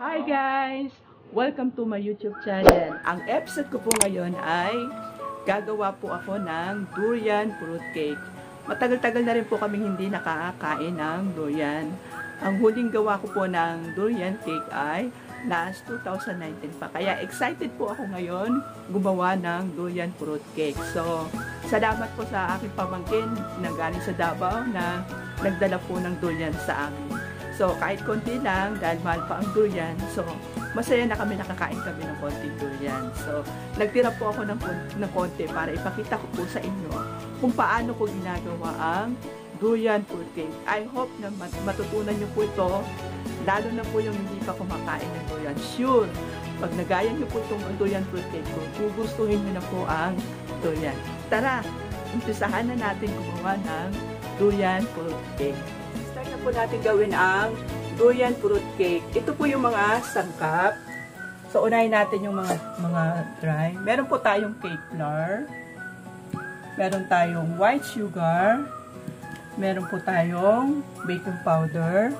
Hi guys! Welcome to my YouTube channel. Ang episode ko po ngayon ay gagawa po ako ng durian fruit cake. Matagal-tagal na rin po kaming hindi nakakain ng durian. Ang huling gawa ko po ng durian cake ay last 2019 pa. Kaya excited po ako ngayon gumawa ng durian fruit cake. So, salamat po sa aking pamangkin na galing sa Davao na nagdala po ng durian sa amin. So, kahit konti lang, dahil mahal pa ang durian. So, masaya na kami, nakakain kami ng konting durian. So, nagtira po ako ng konti para ipakita ko po sa inyo kung paano ko ginagawa ang durian fruit cake. I hope na matutunan nyo po ito, lalo na po yung hindi pa kumakain ng durian. Sure, pag nagaya nyo po itong durian fruit cake ko, gugustuhin nyo na po ang durian. Tara, umpisahan na natin gumawa ng durian fruit cake. Start na po natin gawin ang durian fruit cake. Ito po yung mga sangkap. So, unahin natin yung mga dry. Meron po tayong cake flour. Meron tayong white sugar. Meron po tayong baking powder.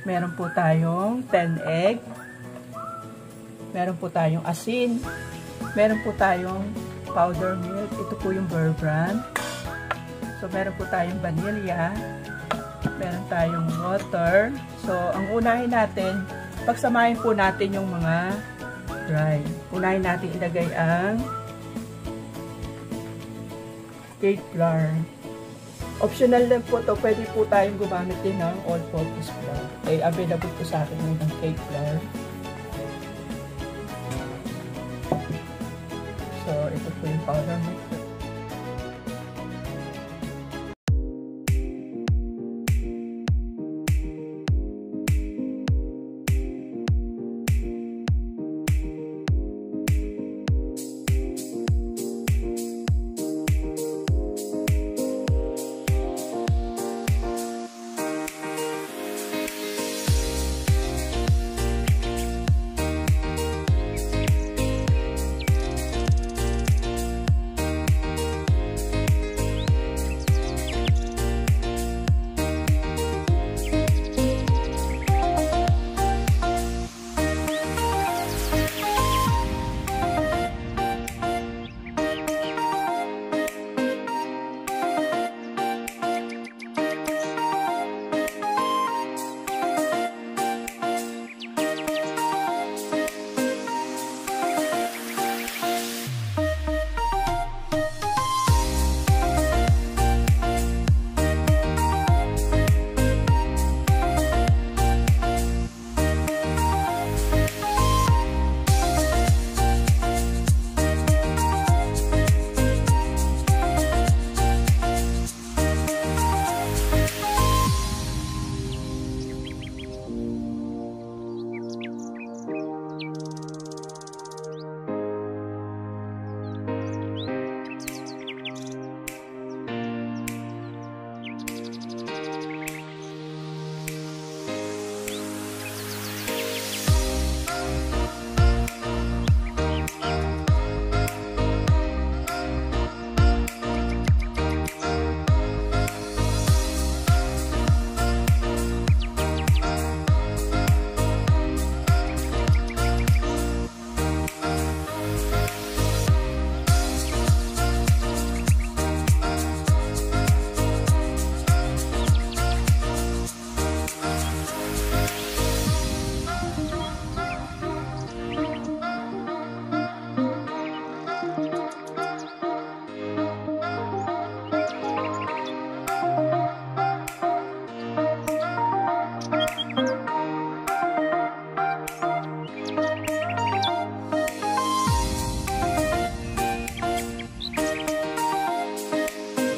Meron po tayong 10 egg. Meron po tayong asin. Meron po tayong powder milk. Ito po yung Bear Brand. So, meron po tayong vanilla. Meron tayong water. So, ang unahin natin, pagsamahin po natin yung mga dry. Unahin natin ilagay ang cake flour. Optional lang po to. Pwede po tayong gumamit din ng all-purpose flour. Ay, available po sa akin ng cake flour. So, ito po yung powder milk.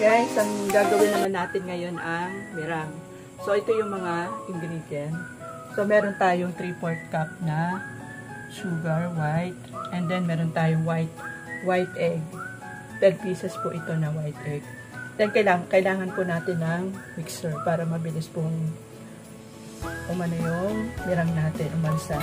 Guys, ang gagawin naman natin ngayon ang meringue. So, ito yung mga ingredient. So, meron tayong 3/4 cup na sugar, white. And then, meron tayong white egg. 10 pieces po ito na white egg. Then, kailangan po natin ng mixer para mabilis pong umano yung meringue natin, umansa.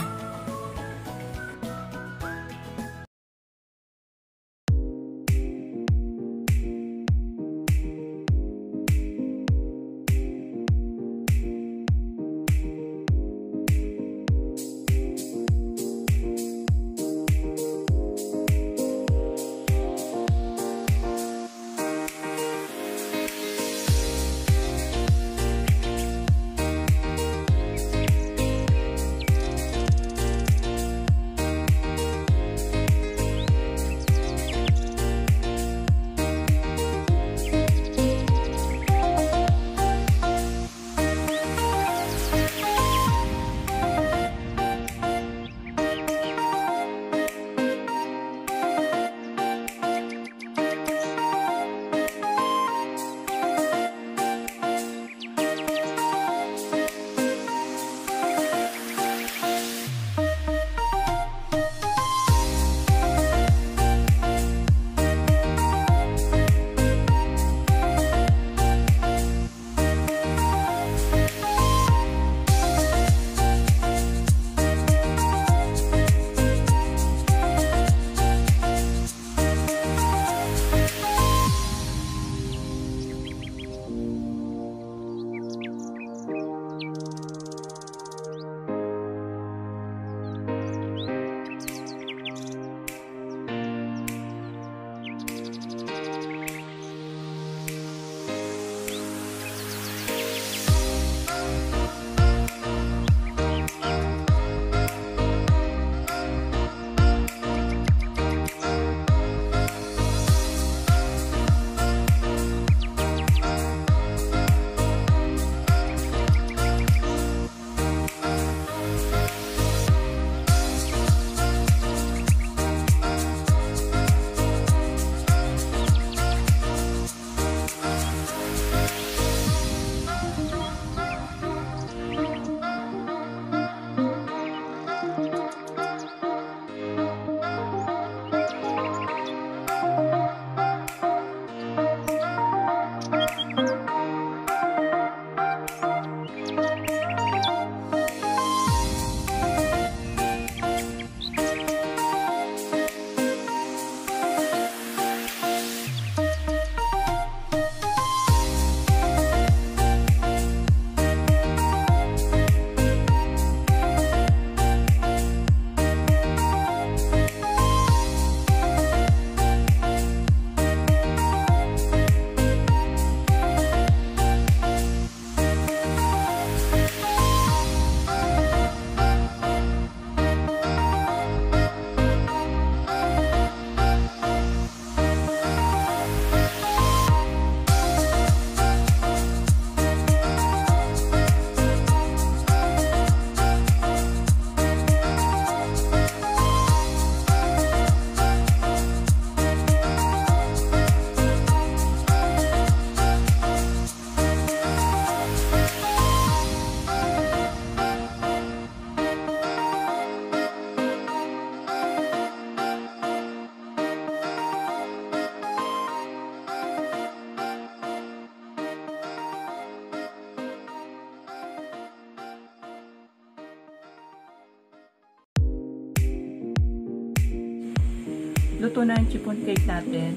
Luto na yung chiffon cake natin.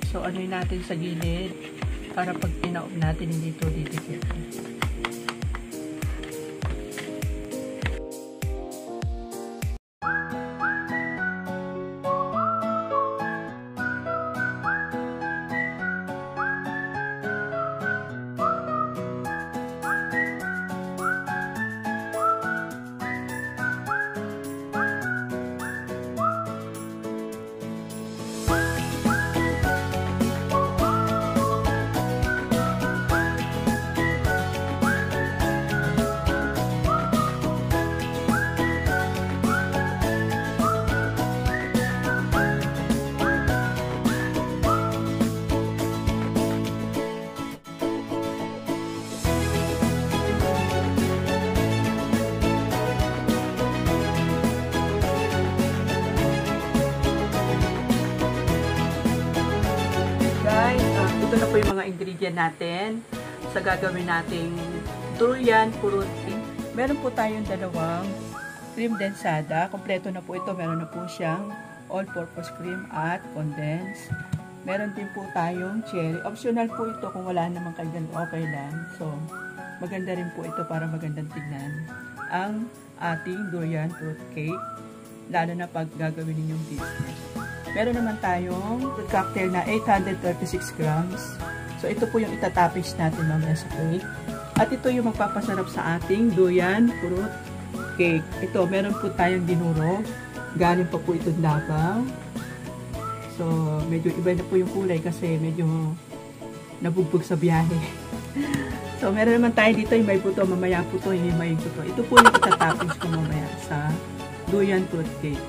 So, ano'y natin sa gilid para pag pinaob natin hindi ito didikit. Ito na po yung mga ingredient natin sa gagawin nating durian purut cake. Meron po tayong dalawang cream densada. Kompleto na po ito. Meron na po siyang all-purpose cream at condensed. Meron din po tayong cherry. Optional po ito kung wala naman kayo ganun, okay lang. So, maganda rin po ito para magandang tignan ang ating durian fruit cake. Lalo na pag gagawin ninyong business. Meron naman tayong cocktail na 836 grams. So, ito po yung itatoppings natin mamaya sa cake. At ito yung magpapasarap sa ating durian fruit cake. Ito, meron po tayong dinurog. Galing pa po ito Davao. So, medyo iba na po yung kulay kasi medyo nabugbog sa biyahe. So, meron naman tayo dito yung may buto. Mamaya po ito, yung may buto. Ito po yung itatoppings ko mamaya sa durian fruit cake.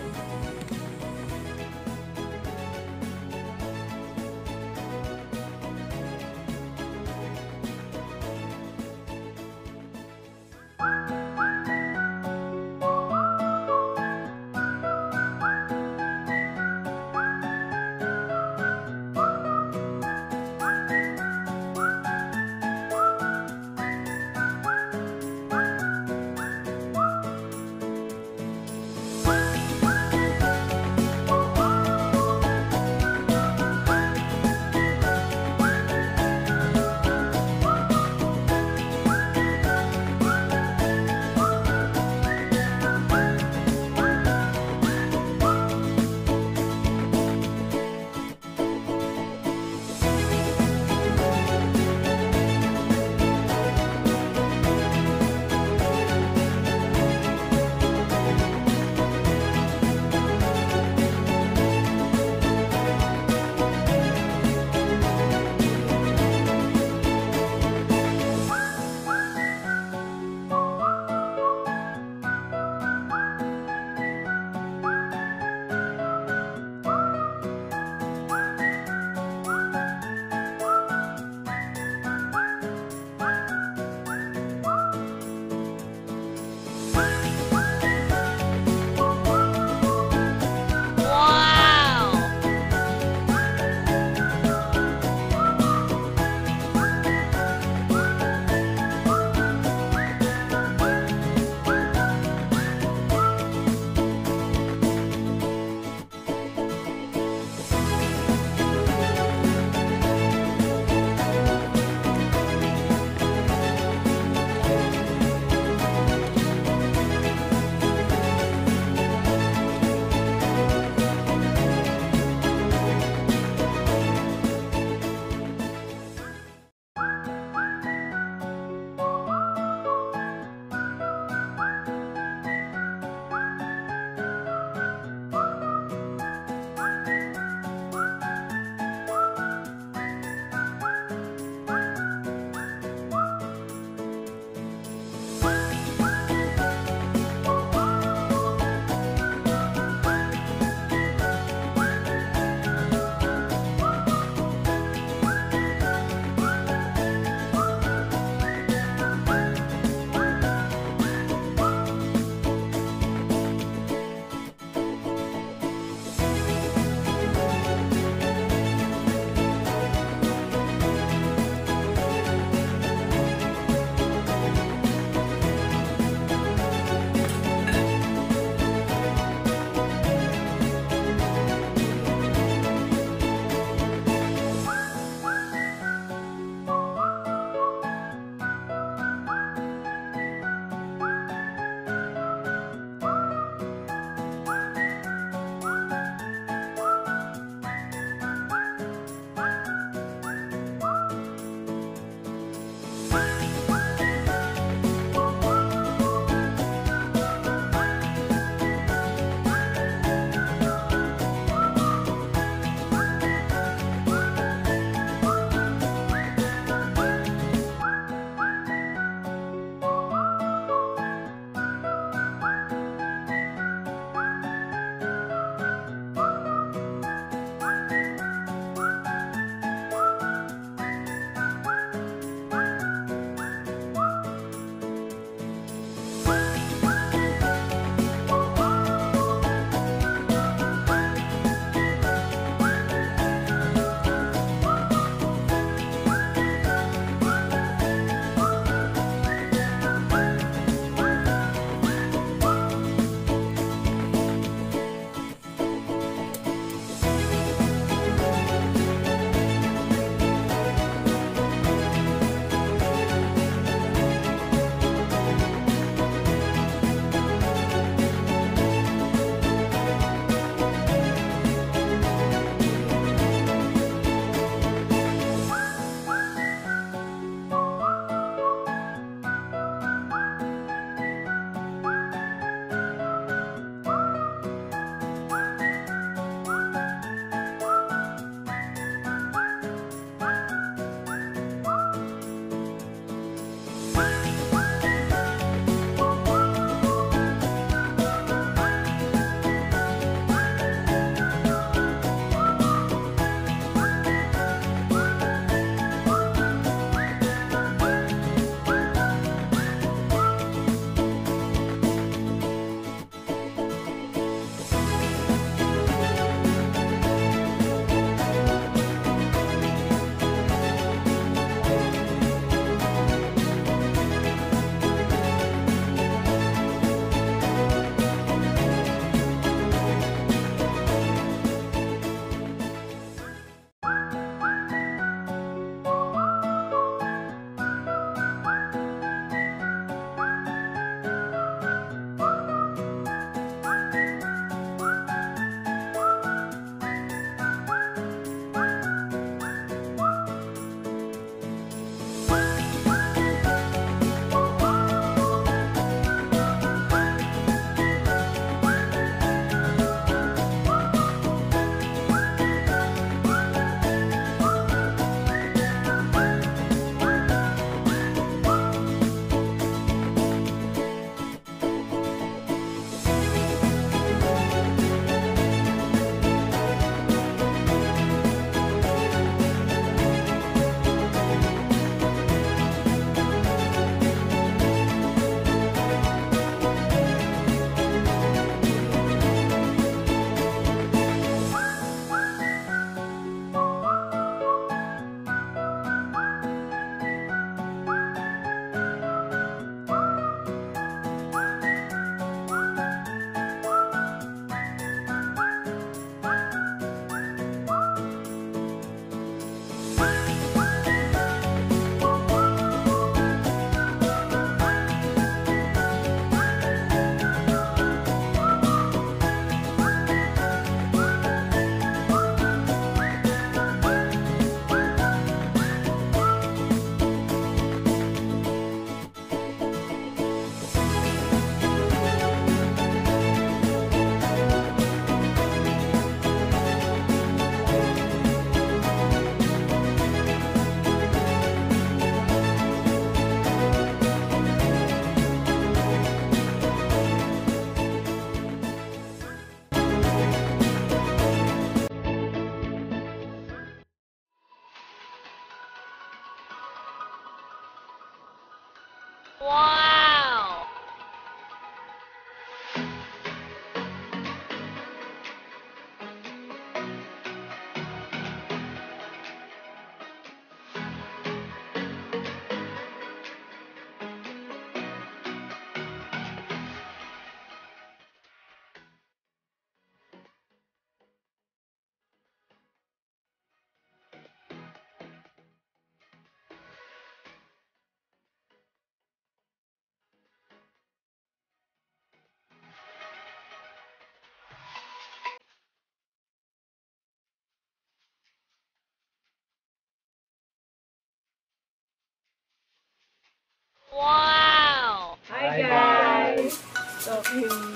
yung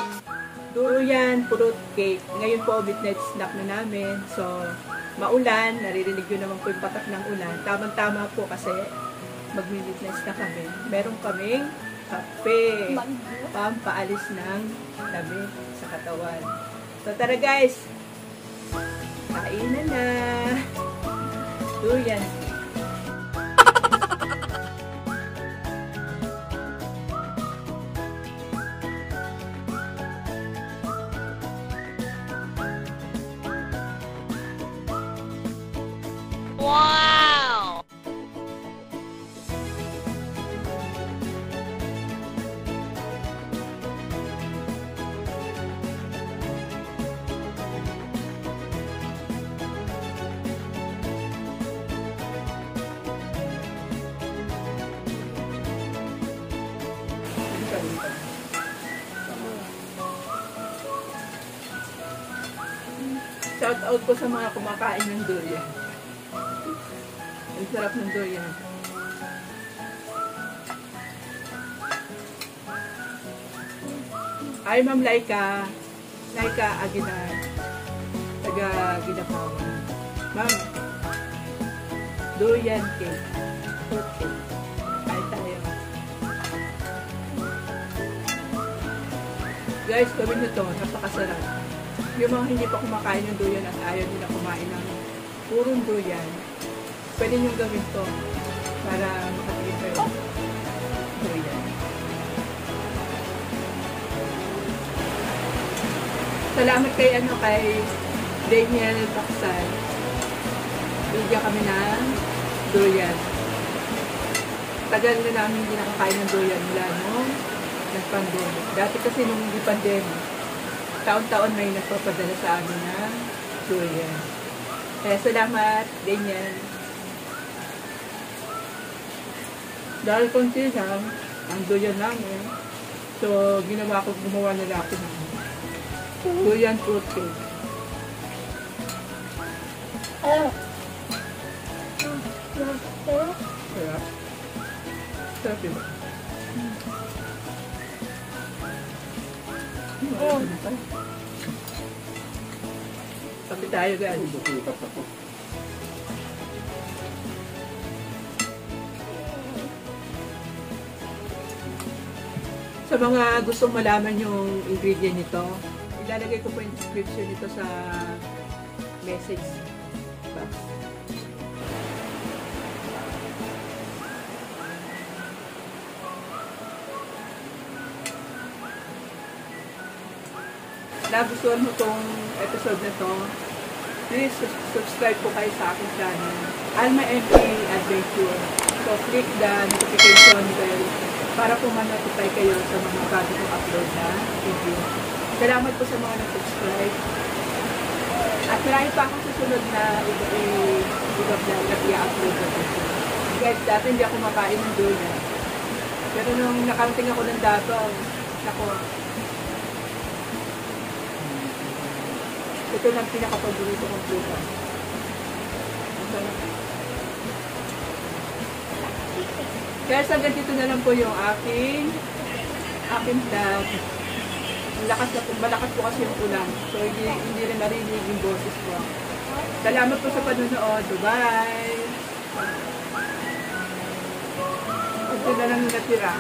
durian fruit cake. Ngayon po, midnight snack na namin. So, maulan. Naririnig yun naman po yung patak ng ulan. Tamang-tama po kasi mag-midnight na kami. Meron kaming kape. Pampaalis ng lamig sa katawan. So, tara guys. Kainan na. Durian. Wow! Shout out po sa mga kumakain ng durian. Ang sarap ng durian. Ay, Ma'am Laika. Laika Aguilar. Taga Gilapawan. Ma'am, durian cake. Fruit cake. Kain tayo. Guys, gawin nyo to. Napakasarap. Yung mga hindi pa kumakain ng durian at ayaw nila kumain ng purong durian, pwede nyo gawin to para makatikin kayo durian. Salamat kay Daniel Baksan. Bigyan kami ng durian. Tagal na namin hindi nakakain ng durian mula nung nag-pandemic. Dati kasi nung hindi pandemic, taon-taon may nagpapadala sa amin ng durian. Kaya salamat, Daniel. Dahil konti lang ang durian namin, so gumawa nila ako ng durian fruit cake. Kaya, sarap diba? Kape tayo guys. Sa mga gustong malaman yung ingredient nito, ilalagay ko po yung description nito sa message box. Nagustuhan mo tong episode na to, please subscribe po kayo sa aking channel, Alma MP Adventure. So, click the notification bell para po ma-notify kayo sa mga bago kong upload na video. Salamat po sa mga nag-subscribe. At marami pa akong susunod na i-vlog na i-upload na video. Guys, dati hindi ako makain ng durian. Pero nung nakaunting ako ng Davao, ako, ito lang pinaka-paborito kong prutas. Kaya hanggang dito na lang po yung aking vlog. Malakas po kasi yung ulan. So, hindi rin narinig yung boses ko. Salamat po sa panonood. Bye! Ito na lang natira.